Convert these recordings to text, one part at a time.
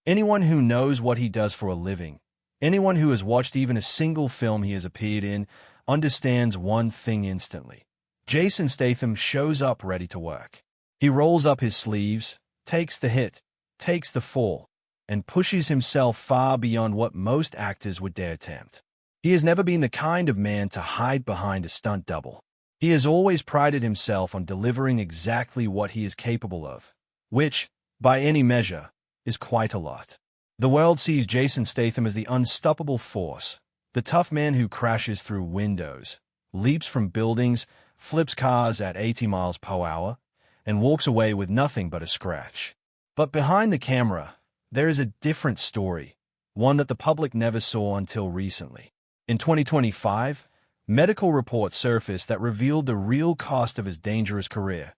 Anyone who knows what he does for a living, anyone who has watched even a single film he has appeared in, understands one thing instantly. Jason Statham shows up ready to work. He rolls up his sleeves, takes the hit, takes the fall, and pushes himself far beyond what most actors would dare attempt. He has never been the kind of man to hide behind a stunt double. He has always prided himself on delivering exactly what he is capable of, which, by any measure, is quite a lot. The world sees Jason Statham as the unstoppable force, the tough man who crashes through windows, leaps from buildings, flips cars at 80 miles per hour, and walks away with nothing but a scratch. But behind the camera, there is a different story, one that the public never saw until recently. In 2025, medical reports surfaced that revealed the real cost of his dangerous career: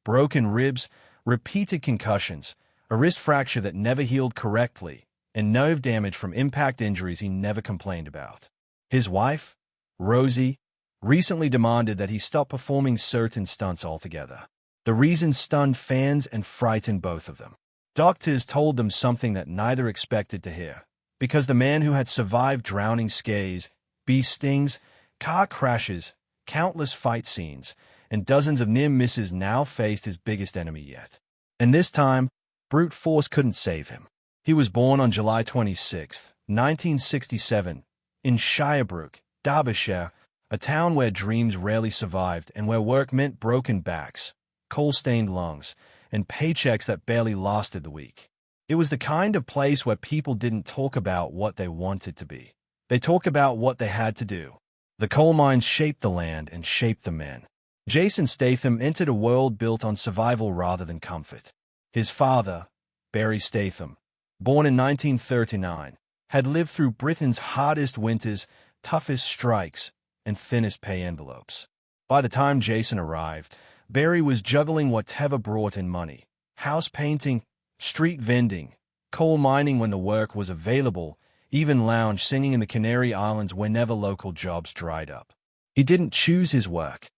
broken ribs, repeated concussions, a wrist fracture that never healed correctly, and nerve damage from impact injuries he never complained about. His wife, Rosie, recently demanded that he stop performing certain stunts altogether. The reason stunned fans and frightened both of them. Doctors told them something that neither expected to hear, because the man who had survived drowning scays, bee stings, car crashes, countless fight scenes, and dozens of near misses now faced his biggest enemy yet. And this time, brute force couldn't save him. He was born on July 26, 1967, in Shirebrook, Derbyshire, a town where dreams rarely survived and where work meant broken backs, coal-stained lungs, and paychecks that barely lasted the week. It was the kind of place where people didn't talk about what they wanted to be. They talked about what they had to do. The coal mines shaped the land and shaped the men. Jason Statham entered a world built on survival rather than comfort. His father, Barry Statham, born in 1939, had lived through Britain's hardest winters, toughest strikes, and thinnest pay envelopes. By the time Jason arrived, Barry was juggling whatever brought in money: house painting, street vending, coal mining when the work was available, even lounge singing in the Canary Islands whenever local jobs dried up. He didn't choose his work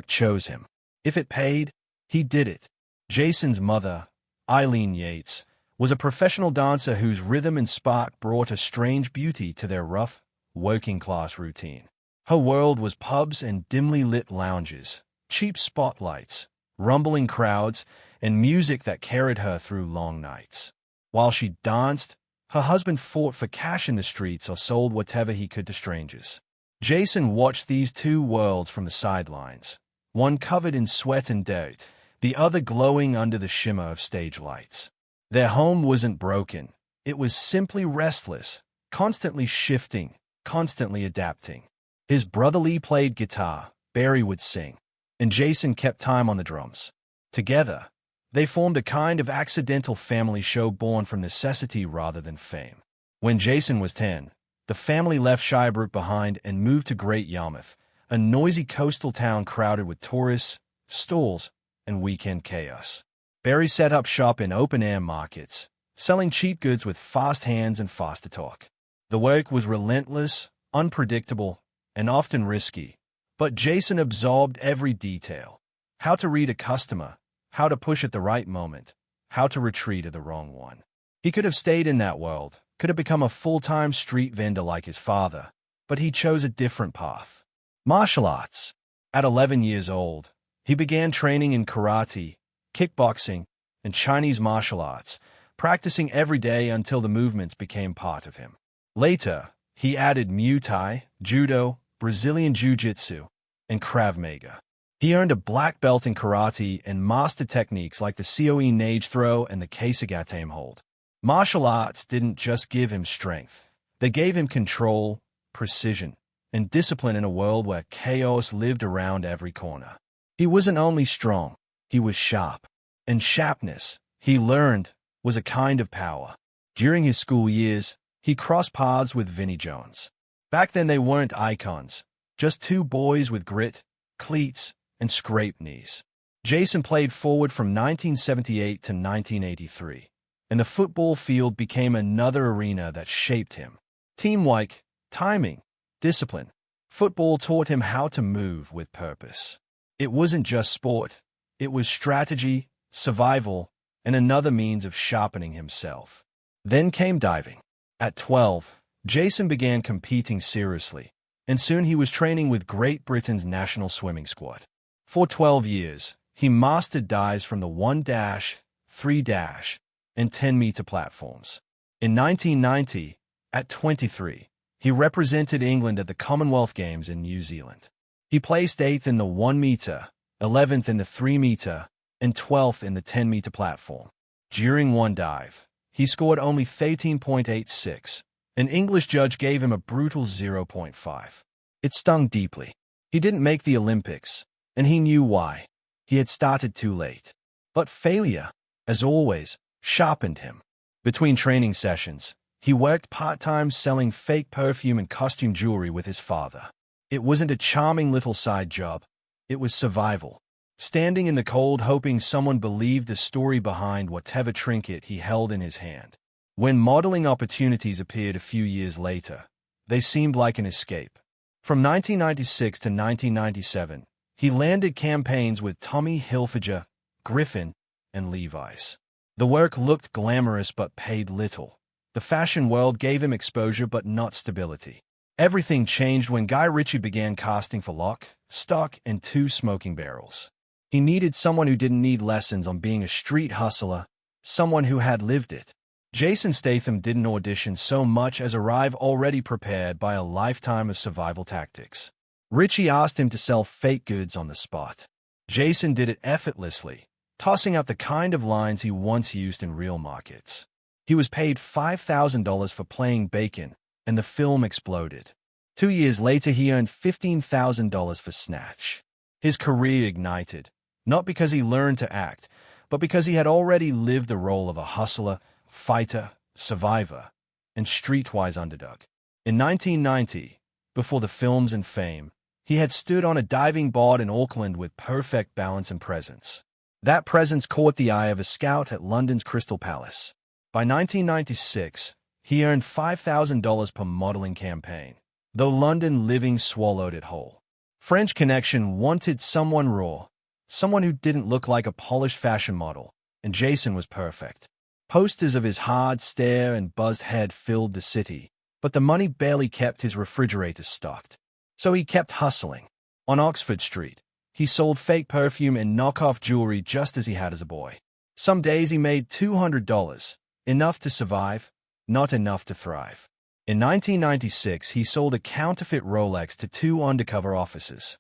chose him. If it paid, he did it. Jason's mother, Eileen Yates, was a professional dancer whose rhythm and spark brought a strange beauty to their rough, working-class routine. Her world was pubs and dimly lit lounges, cheap spotlights, rumbling crowds, and music that carried her through long nights. While she danced, her husband fought for cash in the streets or sold whatever he could to strangers. Jason watched these two worlds from the sidelines, one covered in sweat and dirt, the other glowing under the shimmer of stage lights. Their home wasn't broken. It was simply restless, constantly shifting, constantly adapting. His brother Lee played guitar, Barry would sing, and Jason kept time on the drums. Together, they formed a kind of accidental family show born from necessity rather than fame. When Jason was 10, the family left Shirebrook behind and moved to Great Yarmouth, a noisy coastal town crowded with tourists, stalls, and weekend chaos. Barry set up shop in open-air markets, selling cheap goods with fast hands and faster talk. The work was relentless, unpredictable, and often risky, but Jason absorbed every detail: how to read a customer, how to push at the right moment, how to retreat at the wrong one. He could have stayed in that world, could have become a full-time street vendor like his father, but he chose a different path. Martial arts. At 11 years old, he began training in karate, kickboxing, and Chinese martial arts, practicing every day until the movements became part of him. Later, he added Muay Thai, Judo, Brazilian Jiu-Jitsu, and Krav Maga. He earned a black belt in karate and mastered techniques like the Coe Nage throw and the Keisagatame hold. Martial arts didn't just give him strength. They gave him control, precision, and discipline in a world where chaos lived around every corner. He wasn't only strong, he was sharp. And sharpness, he learned, was a kind of power. During his school years, he crossed paths with Vinnie Jones. Back then they weren't icons, just two boys with grit, cleats, and scraped knees. Jason played forward from 1978 to 1983, and the football field became another arena that shaped him. Teamwork, timing, discipline. Football taught him how to move with purpose. It wasn't just sport, it was strategy, survival, and another means of sharpening himself. Then came diving. At 12, Jason began competing seriously, and soon he was training with Great Britain's national swimming squad. For 12 years, he mastered dives from the 1-, 3-, and 10-meter platforms. In 1990, at 23, he represented England at the Commonwealth Games in New Zealand. He placed 8th in the 1-meter, 11th in the 3-meter, and 12th in the 10-meter platform. During one dive, he scored only 13.86. An English judge gave him a brutal 0.5. It stung deeply. He didn't make the Olympics, and he knew why. He had started too late. But failure, as always, sharpened him. Between training sessions, he worked part-time selling fake perfume and costume jewelry with his father. It wasn't a charming little side job. It was survival. Standing in the cold hoping someone believed the story behind whatever trinket he held in his hand. When modeling opportunities appeared a few years later, they seemed like an escape. From 1996 to 1997, he landed campaigns with Tommy Hilfiger, Griffin, and Levi's. The work looked glamorous but paid little. The fashion world gave him exposure but not stability. Everything changed when Guy Ritchie began casting for Lock, Stock, and Two Smoking Barrels. He needed someone who didn't need lessons on being a street hustler, someone who had lived it. Jason Statham didn't audition so much as arrive already prepared by a lifetime of survival tactics. Ritchie asked him to sell fake goods on the spot. Jason did it effortlessly, tossing out the kind of lines he once used in real markets. He was paid $5,000 for playing bacon, and the film exploded. 2 years later, he earned $15,000 for Snatch. His career ignited, not because he learned to act, but because he had already lived the role of a hustler, fighter, survivor, and streetwise underdog. In 1990, before the films and fame, he had stood on a diving board in Auckland with perfect balance and presence. That presence caught the eye of a scout at London's Crystal Palace. By 1996, he earned $5,000 per modeling campaign, though London living swallowed it whole. French Connection wanted someone raw, someone who didn't look like a polished fashion model, and Jason was perfect. Posters of his hard stare and buzzed head filled the city, but the money barely kept his refrigerator stocked. So he kept hustling. On Oxford Street, he sold fake perfume and knockoff jewelry just as he had as a boy. Some days he made $200, enough to survive, not enough to thrive. In 1996, he sold a counterfeit Rolex to 2 undercover officers.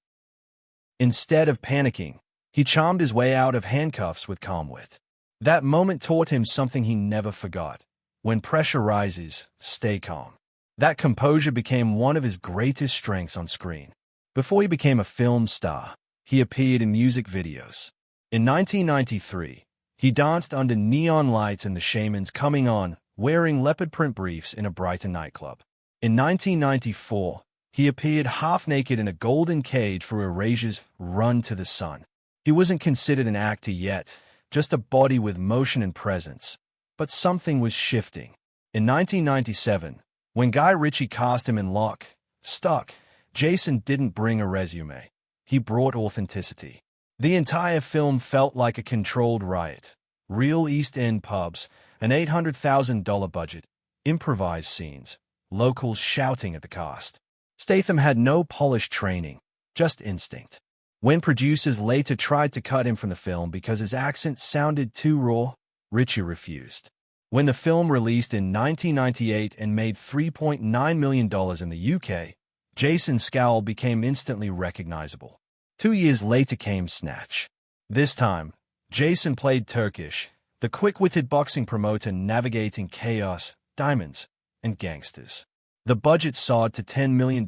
Instead of panicking, he charmed his way out of handcuffs with calm wit. That moment taught him something he never forgot. When pressure rises, stay calm. That composure became one of his greatest strengths on screen. Before he became a film star, he appeared in music videos. In 1993, he danced under neon lights in The Shaman's Coming On, wearing leopard print briefs in a Brighton nightclub. In 1994, he appeared half-naked in a golden cage for Erasure's Run to the Sun. He wasn't considered an actor yet, just a body with motion and presence. But something was shifting. In 1997, when Guy Ritchie cast him in Lock, Stock, Jason didn't bring a resume. He brought authenticity. The entire film felt like a controlled riot. Real East End pubs, an $800,000 budget, improvised scenes, locals shouting at the cast. Statham had no polished training, just instinct. When producers later tried to cut him from the film because his accent sounded too raw, Ritchie refused. When the film released in 1998 and made $3.9 million in the UK, Jason's scowl became instantly recognizable. 2 years later came Snatch. This time, Jason played Turkish, the quick-witted boxing promoter navigating chaos, diamonds, and gangsters. The budget soared to $10 million,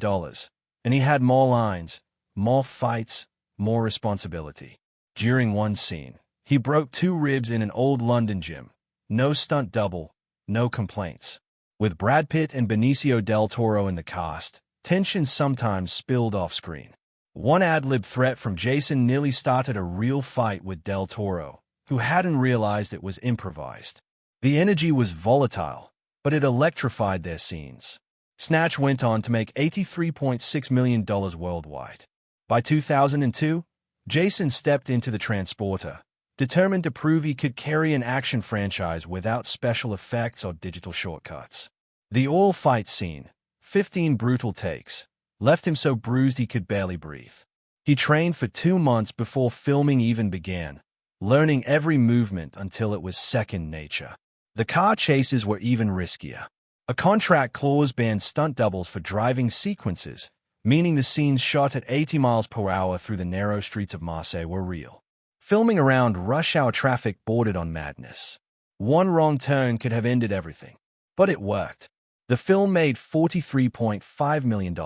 and he had more lines, more fights, more responsibility. During one scene, he broke 2 ribs in an old London gym. No stunt double, no complaints. With Brad Pitt and Benicio del Toro in the cast, tension sometimes spilled off-screen. One ad-lib threat from Jason nearly started a real fight with del Toro, who hadn't realized it was improvised. The energy was volatile, but it electrified their scenes. Snatch went on to make $83.6 million worldwide. By 2002, Jason stepped into the transporter, determined to prove he could carry an action franchise without special effects or digital shortcuts. The oil fight scene, 15 brutal takes, left him so bruised he could barely breathe. He trained for 2 months before filming even began, learning every movement until it was second nature. The car chases were even riskier. A contract clause banned stunt doubles for driving sequences, meaning the scenes shot at 80 miles per hour through the narrow streets of Marseille were real. Filming around rush-hour traffic bordered on madness. One wrong turn could have ended everything. But it worked. The film made $43.5 million.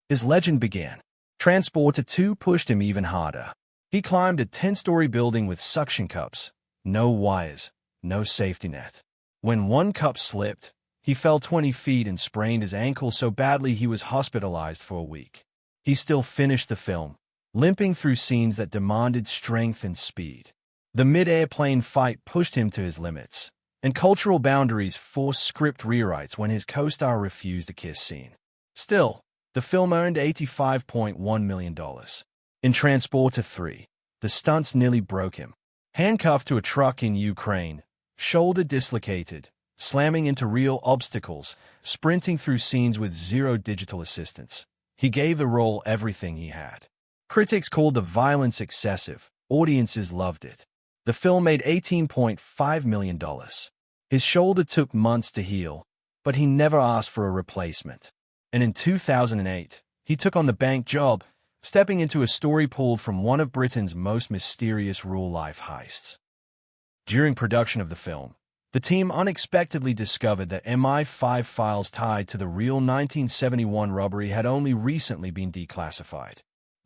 His legend began. Transporter 2 pushed him even harder. He climbed a 10-story building with suction cups. No wires, no safety net. When one cup slipped, he fell 20 feet and sprained his ankle so badly he was hospitalized for a week. He still finished the film, limping through scenes that demanded strength and speed. The mid-airplane fight pushed him to his limits, and cultural boundaries forced script rewrites when his co-star refused a kiss scene. Still, the film earned $85.1 million. In Transporter 3, the stunts nearly broke him. Handcuffed to a truck in Ukraine, shoulder dislocated, slamming into real obstacles, sprinting through scenes with zero digital assistance, he gave the role everything he had. Critics called the violence excessive. Audiences loved it. The film made $18.5 million. His shoulder took months to heal, but he never asked for a replacement. And in 2008, he took on the bank job, stepping into a story pulled from one of Britain's most mysterious real-life heists. During production of the film, the team unexpectedly discovered that MI5 files tied to the real 1971 robbery had only recently been declassified.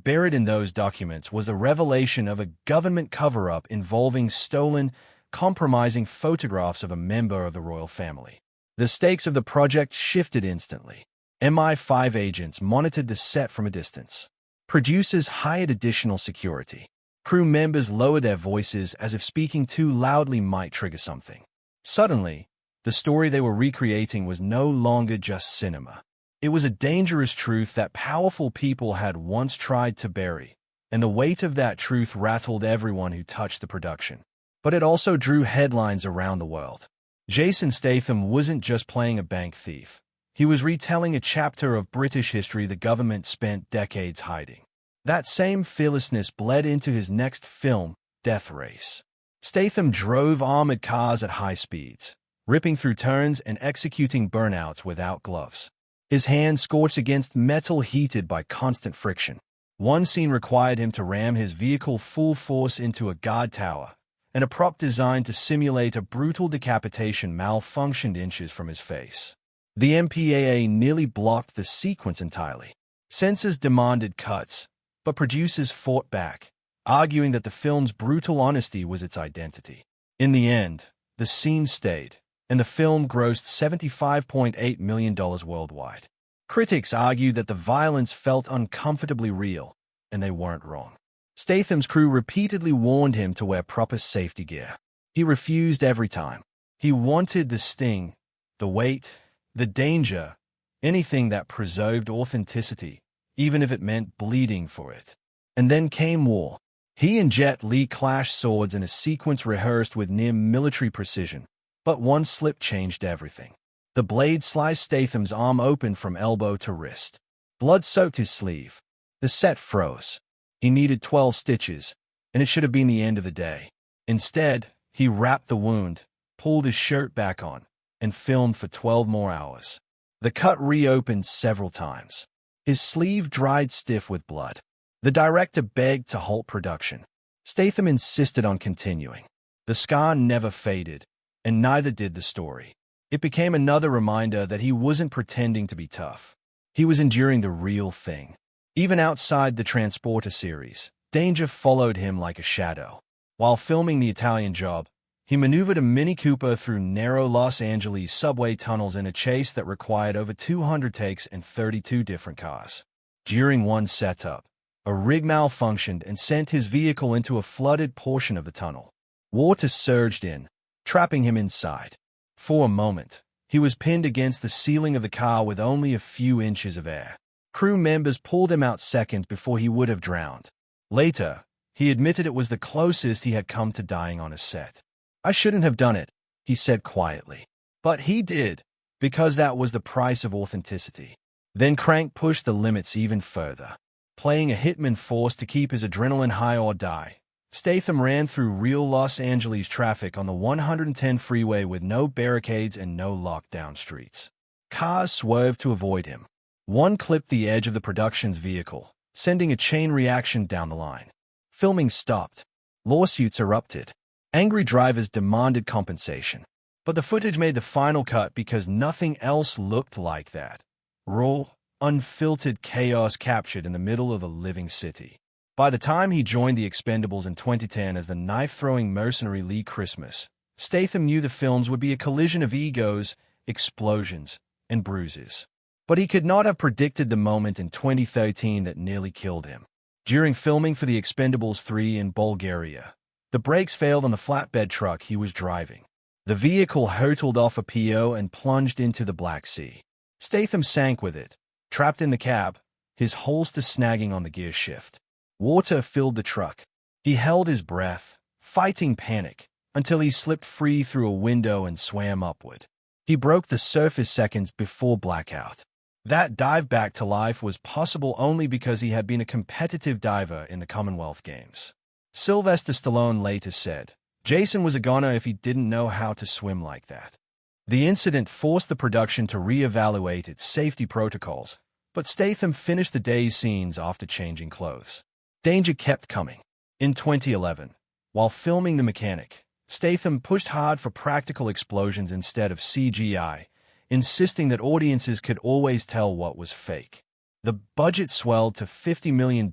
Buried in those documents was the revelation of a government cover-up involving stolen, compromising photographs of a member of the royal family. The stakes of the project shifted instantly. MI5 agents monitored the set from a distance. Producers hired additional security. Crew members lowered their voices as if speaking too loudly might trigger something. Suddenly, the story they were recreating was no longer just cinema. It was a dangerous truth that powerful people had once tried to bury, and the weight of that truth rattled everyone who touched the production. But it also drew headlines around the world. Jason Statham wasn't just playing a bank thief. He was retelling a chapter of British history the government spent decades hiding. That same fearlessness bled into his next film, Death Race. Statham drove armored cars at high speeds, ripping through turns and executing burnouts without gloves. His hands scorched against metal heated by constant friction. One scene required him to ram his vehicle full force into a guard tower, and a prop designed to simulate a brutal decapitation malfunctioned inches from his face. The MPAA nearly blocked the sequence entirely. Censors demanded cuts, but producers fought back, arguing that the film's brutal honesty was its identity. In the end, the scene stayed, and the film grossed $75.8 million worldwide. Critics argued that the violence felt uncomfortably real, and they weren't wrong. Statham's crew repeatedly warned him to wear proper safety gear. He refused every time. He wanted the sting, the weight, the danger, anything that preserved authenticity, even if it meant bleeding for it. And then came war. He and Jet Li clashed swords in a sequence rehearsed with near-military precision. But one slip changed everything. The blade sliced Statham's arm open from elbow to wrist. Blood soaked his sleeve. The set froze. He needed 12 stitches, and it should have been the end of the day. Instead, he wrapped the wound, pulled his shirt back on, and filmed for 12 more hours. The cut reopened several times. His sleeve dried stiff with blood. The director begged to halt production. Statham insisted on continuing. The scar never faded, and neither did the story. It became another reminder that he wasn't pretending to be tough. He was enduring the real thing. Even outside the Transporter series, danger followed him like a shadow. While filming The Italian Job, he maneuvered a Mini Cooper through narrow Los Angeles subway tunnels in a chase that required over 200 takes and 32 different cars. During one setup, a rig malfunctioned and sent his vehicle into a flooded portion of the tunnel. Water surged in, trapping him inside. For a moment, he was pinned against the ceiling of the car with only a few inches of air. Crew members pulled him out seconds before he would have drowned. Later, He admitted it was the closest he had come to dying on a set. "I shouldn't have done it," he said quietly. But he did, because that was the price of authenticity. Then Crank pushed the limits even further. Playing a hitman forced to keep his adrenaline high or die, Statham ran through real Los Angeles traffic on the 110 freeway with no barricades and no lockdown streets. Cars swerved to avoid him. One clipped the edge of the production's vehicle, sending a chain reaction down the line. Filming stopped. Lawsuits erupted. Angry drivers demanded compensation. But the footage made the final cut because nothing else looked like that. Raw, unfiltered chaos captured in the middle of a living city. By the time he joined the Expendables in 2010 as the knife-throwing mercenary Lee Christmas, Statham knew the films would be a collision of egos, explosions, and bruises. But he could not have predicted the moment in 2013 that nearly killed him. During filming for the Expendables 3 in Bulgaria, the brakes failed on the flatbed truck he was driving. The vehicle hurtled off a PO and plunged into the Black Sea. Statham sank with it, trapped in the cab, his holster snagging on the gear shift. Water filled the truck. He held his breath, fighting panic, until he slipped free through a window and swam upward. He broke the surface seconds before blackout. That dive back to life was possible only because he had been a competitive diver in the Commonwealth Games. Sylvester Stallone later said, "Jason was a goner if he didn't know how to swim like that." The incident forced the production to reevaluate its safety protocols, but Statham finished the day's scenes after changing clothes. Danger kept coming. In 2011, while filming The Mechanic, Statham pushed hard for practical explosions instead of CGI, insisting that audiences could always tell what was fake. The budget swelled to $50 million,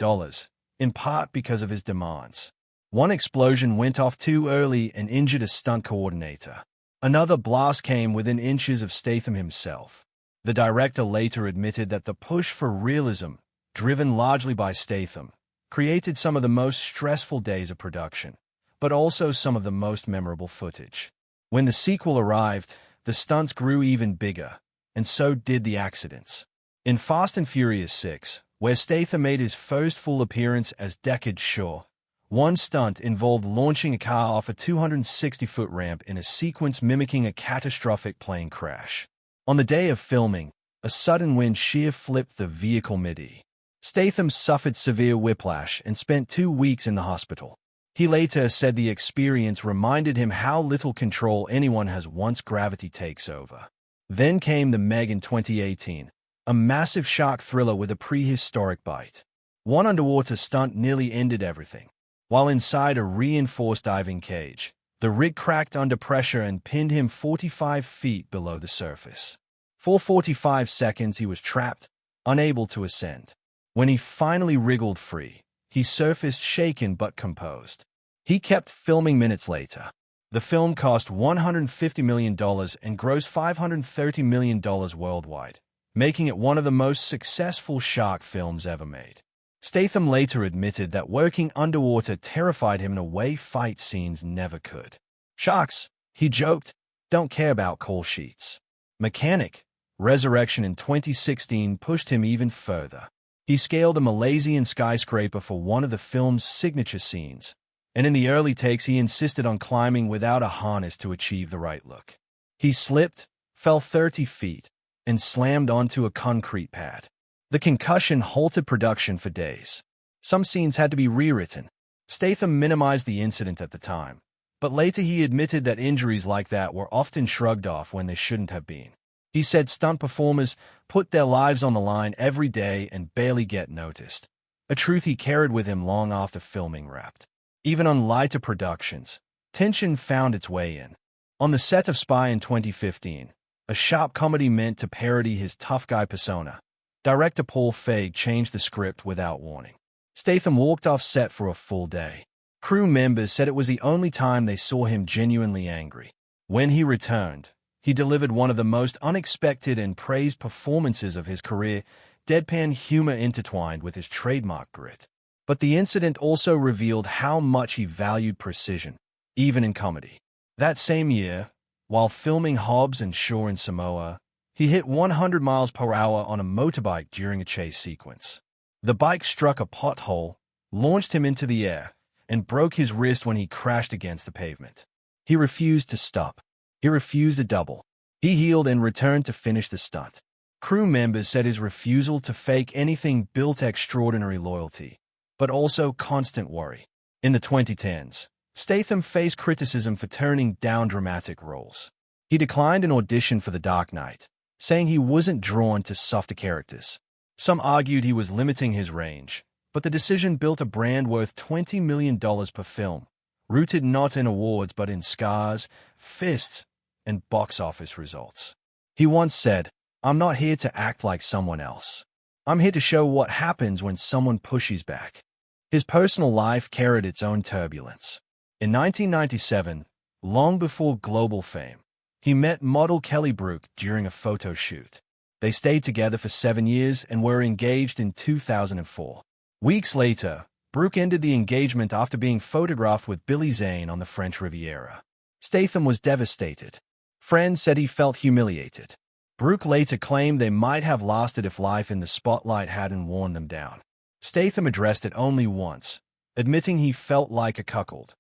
in part because of his demands. One explosion went off too early and injured a stunt coordinator. Another blast came within inches of Statham himself. The director later admitted that the push for realism, driven largely by Statham, created some of the most stressful days of production, but also some of the most memorable footage. When the sequel arrived, the stunts grew even bigger, and so did the accidents. In Fast and Furious 6, where Statham made his first full appearance as Deckard Shaw, one stunt involved launching a car off a 260-foot ramp in a sequence mimicking a catastrophic plane crash. On the day of filming, a sudden wind shear flipped the vehicle mid-air. Statham suffered severe whiplash and spent 2 weeks in the hospital. He later said the experience reminded him how little control anyone has once gravity takes over. Then came The Meg in 2018, a massive shark thriller with a prehistoric bite. One underwater stunt nearly ended everything. While inside a reinforced diving cage, the rig cracked under pressure and pinned him 45 feet below the surface. For 45 seconds he was trapped, unable to ascend. When he finally wriggled free, he surfaced shaken but composed. He kept filming minutes later. The film cost $150 million and grossed $530 million worldwide, making it one of the most successful shark films ever made. Statham later admitted that working underwater terrified him in a way fight scenes never could. "Sharks," he joked, "don't care about call sheets." Mechanic, Resurrection in 2016 pushed him even further. He scaled a Malaysian skyscraper for one of the film's signature scenes, and in the early takes he insisted on climbing without a harness to achieve the right look. He slipped, fell 30 feet, and slammed onto a concrete pad. The concussion halted production for days. Some scenes had to be rewritten. Statham minimized the incident at the time, but later he admitted that injuries like that were often shrugged off when they shouldn't have been. He said stunt performers put their lives on the line every day and barely get noticed, a truth he carried with him long after filming wrapped. Even on lighter productions, tension found its way in. On the set of Spy in 2015, a sharp comedy meant to parody his tough guy persona, director Paul Feig changed the script without warning. Statham walked off set for a full day. Crew members said it was the only time they saw him genuinely angry. When he returned, he delivered one of the most unexpected and praised performances of his career, deadpan humor intertwined with his trademark grit. But the incident also revealed how much he valued precision, even in comedy. That same year, while filming Hobbs and Shaw in Samoa, he hit 100 miles per hour on a motorbike during a chase sequence. The bike struck a pothole, launched him into the air, and broke his wrist when he crashed against the pavement. He refused to stop. He refused a double. He healed and returned to finish the stunt. Crew members said his refusal to fake anything built extraordinary loyalty, but also constant worry. In the 2010s, Statham faced criticism for turning down dramatic roles. He declined an audition for The Dark Knight, saying he wasn't drawn to softer characters. Some argued he was limiting his range, but the decision built a brand worth $20 million per film, rooted not in awards but in scars, fists, and box office results. He once said, "I'm not here to act like someone else. I'm here to show what happens when someone pushes back." His personal life carried its own turbulence. In 1997, long before global fame, he met model Kelly Brook during a photo shoot. They stayed together for 7 years and were engaged in 2004. Weeks later, Brook ended the engagement after being photographed with Billy Zane on the French Riviera. Statham was devastated. Friends said he felt humiliated. Brook later claimed they might have lasted if life in the spotlight hadn't worn them down. Statham addressed it only once, admitting he felt like a cuckold.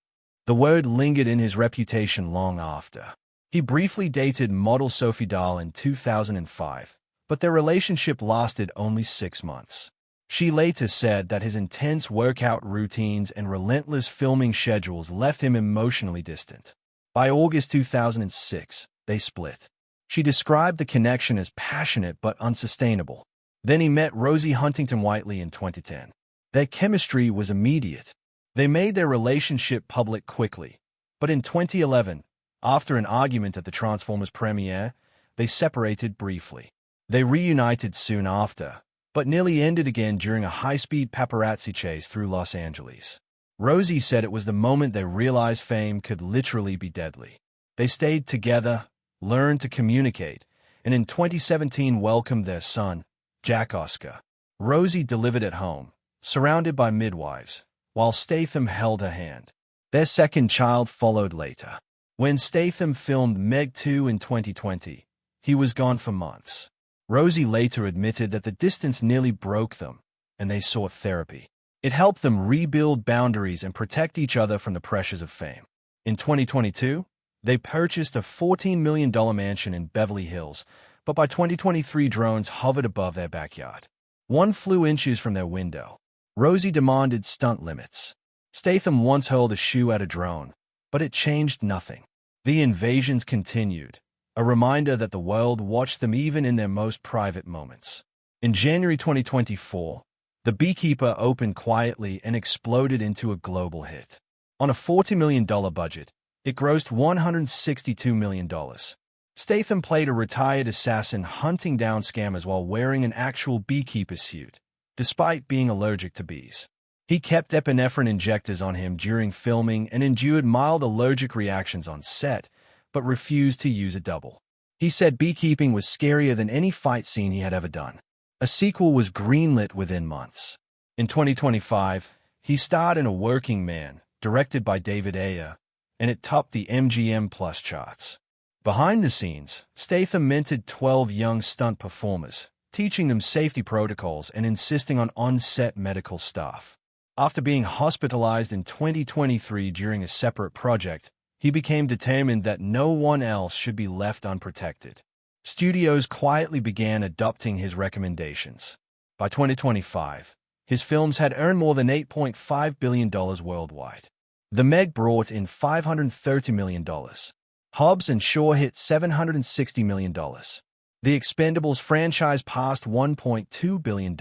The word lingered in his reputation long after. He briefly dated model Sophie Dahl in 2005, but their relationship lasted only 6 months. She later said that his intense workout routines and relentless filming schedules left him emotionally distant. By August 2006, they split. She described the connection as passionate but unsustainable. Then he met Rosie Huntington-Whiteley in 2010. Their chemistry was immediate. They made their relationship public quickly. But in 2011, after an argument at the Transformers premiere, they separated briefly. They reunited soon after, but nearly ended again during a high-speed paparazzi chase through Los Angeles. Rosie said it was the moment they realized fame could literally be deadly. They stayed together, learned to communicate, and in 2017 welcomed their son, Jack Oscar. Rosie delivered at home, surrounded by midwives, while Statham held her hand. Their second child followed later. When Statham filmed Meg 2 in 2020, he was gone for months. Rosie later admitted that the distance nearly broke them, and they sought therapy. It helped them rebuild boundaries and protect each other from the pressures of fame. In 2022, they purchased a $14 million mansion in Beverly Hills, but by 2023 drones hovered above their backyard. One flew inches from their window. Rosie demanded stunt limits. Statham once hurled a shoe at a drone, but it changed nothing. The invasions continued, a reminder that the world watched them even in their most private moments. In January 2024, The Beekeeper opened quietly and exploded into a global hit. On a $40 million budget, it grossed $162 million. Statham played a retired assassin hunting down scammers while wearing an actual beekeeper suit, despite being allergic to bees. He kept epinephrine injectors on him during filming and endured mild allergic reactions on set, but refused to use a double. He said beekeeping was scarier than any fight scene he had ever done. A sequel was greenlit within months. In 2025, he starred in A Working Man, directed by David Ayer, and it topped the MGM Plus charts. Behind the scenes, Statham mentored 12 young stunt performers, teaching them safety protocols and insisting on on-set medical staff. After being hospitalized in 2023 during a separate project, he became determined that no one else should be left unprotected. Studios quietly began adopting his recommendations. By 2025, his films had earned more than $8.5 billion worldwide. The Meg brought in $530 million. Hobbs and Shaw hit $760 million. The Expendables franchise passed $1.2 billion.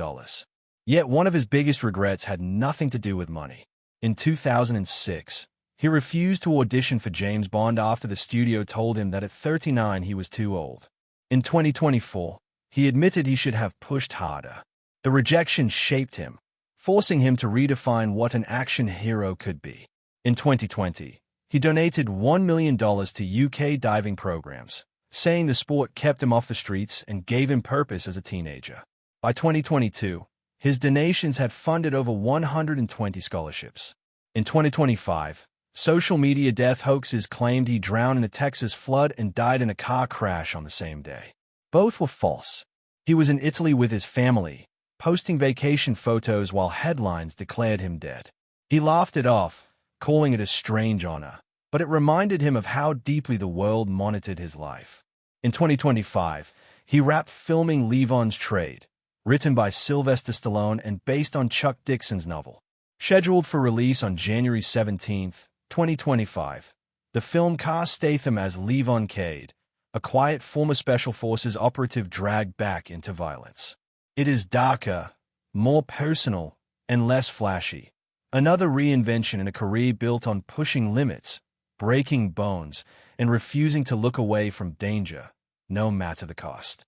Yet one of his biggest regrets had nothing to do with money. In 2006, he refused to audition for James Bond after the studio told him that at 39 he was too old. In 2024, he admitted he should have pushed harder. The rejection shaped him, forcing him to redefine what an action hero could be. In 2020, he donated $1 million to UK diving programs, saying the sport kept him off the streets and gave him purpose as a teenager. By 2022, his donations had funded over 120 scholarships. In 2025, social media death hoaxes claimed he drowned in a Texas flood and died in a car crash on the same day. Both were false. He was in Italy with his family, posting vacation photos while headlines declared him dead. He laughed it off, calling it a strange honor, but it reminded him of how deeply the world monitored his life. In 2025, he wrapped filming Levon's Trade, written by Sylvester Stallone and based on Chuck Dixon's novel. Scheduled for release on January 17, 2025, the film cast Statham as Levon Cade, a quiet former Special Forces operative dragged back into violence. It is darker, more personal, and less flashy. Another reinvention in a career built on pushing limits, breaking bones, and refusing to look away from danger, no matter the cost.